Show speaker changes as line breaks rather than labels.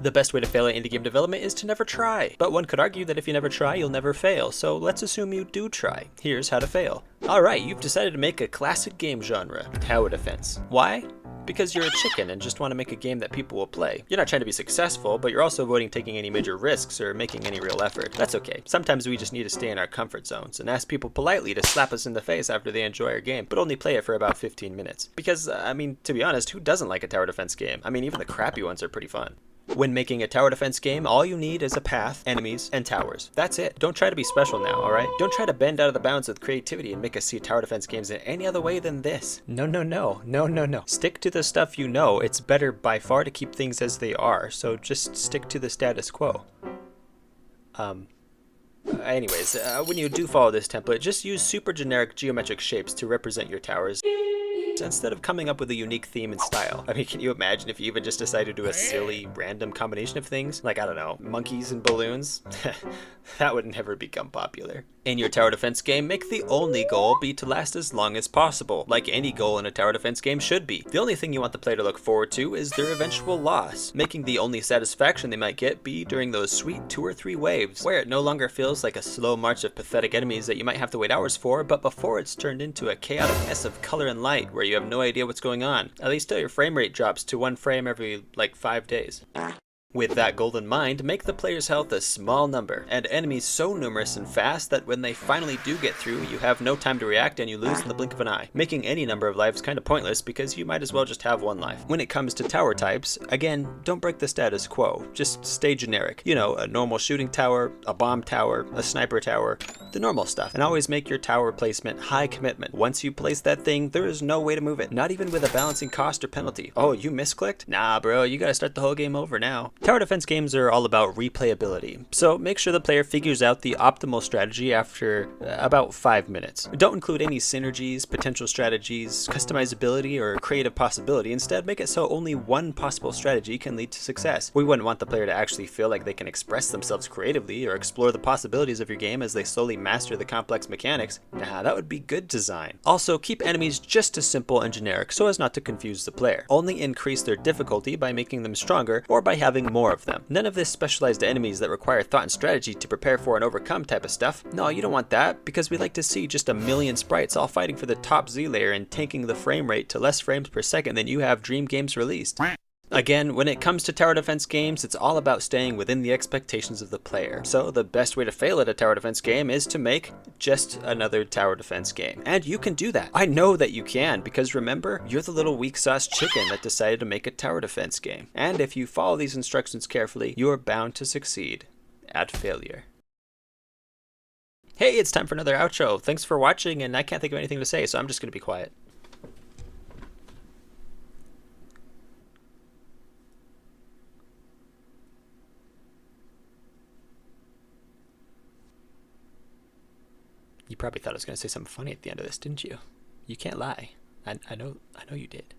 The best way to fail at indie game development is to never try. But one could argue that if you never try, you'll never fail, so let's assume you do try. Here's how to fail. Alright, you've decided to make a classic game genre, tower defense. Why? Because you're a chicken and just want to make a game that people will play. You're not trying to be successful, but you're also avoiding taking any major risks or making any real effort. That's okay. Sometimes we just need to stay in our comfort zones and ask people politely to slap us in the face after they enjoy our game, but only play it for about 15 minutes. Because, I mean, to be honest, who doesn't like a tower defense game? I mean, even the crappy ones are pretty fun. When making a tower defense game, all you need is a path, enemies, and towers. That's it. Don't try to be special now, alright? Don't try to bend out of the bounds with creativity and make us see tower defense games in any other way than this. No. Stick to the stuff you know. It's better by far to keep things as they are, so just stick to the status quo. Anyways, when you do follow this template, just use super generic geometric shapes to represent your towers, instead of coming up with a unique theme and style. I mean, can you imagine if you even just decided to do a silly, random combination of things? Like, I don't know, monkeys and balloons? That would never become popular. In your tower defense game, make the only goal be to last as long as possible, like any goal in a tower defense game should be. The only thing you want the player to look forward to is their eventual loss, making the only satisfaction they might get be during those sweet 2 or 3 waves, where it no longer feels like a slow march of pathetic enemies that you might have to wait hours for, but before it's turned into a chaotic mess of color and light where you have no idea what's going on, at least till your frame rate drops to 1 frame every, like, 5 days. With that goal in mind, make the player's health a small number, and enemies so numerous and fast that when they finally do get through, you have no time to react and you lose in the blink of an eye, making any number of lives kinda pointless because you might as well just have 1 life. When it comes to tower types, again, don't break the status quo, just stay generic. You know, a normal shooting tower, a bomb tower, a sniper tower, the normal stuff. And always make your tower placement high commitment. Once you place that thing, there is no way to move it, not even with a balancing cost or penalty. Oh, you misclicked? Nah bro, you gotta start the whole game over now. Tower defense games are all about replayability, so make sure the player figures out the optimal strategy after about 5 minutes. Don't include any synergies, potential strategies, customizability, or creative possibility. Instead, make it so only one possible strategy can lead to success. We wouldn't want the player to actually feel like they can express themselves creatively or explore the possibilities of your game as they slowly master the complex mechanics. Nah, that would be good design. Also, keep enemies just as simple and generic so as not to confuse the player. Only increase their difficulty by making them stronger or by having more of them. None of this specialized enemies that require thought and strategy to prepare for and overcome type of stuff. No, you don't want that, because we like to see just a million sprites all fighting for the top Z layer and tanking the frame rate to less frames per second than you have Dream games released. Again, when it comes to tower defense games, it's all about staying within the expectations of the player. So the best way to fail at a tower defense game is to make just another tower defense game. And you can do that. I know that you can, because remember, you're the little weak sauce chicken that decided to make a tower defense game. And if you follow these instructions carefully, you're bound to succeed at failure. Hey, it's time for another outro. Thanks for watching, and I can't think of anything to say, so I'm just gonna be quiet. You probably thought I was going to say something funny at the end of this, didn't you? You can't lie. I know you did.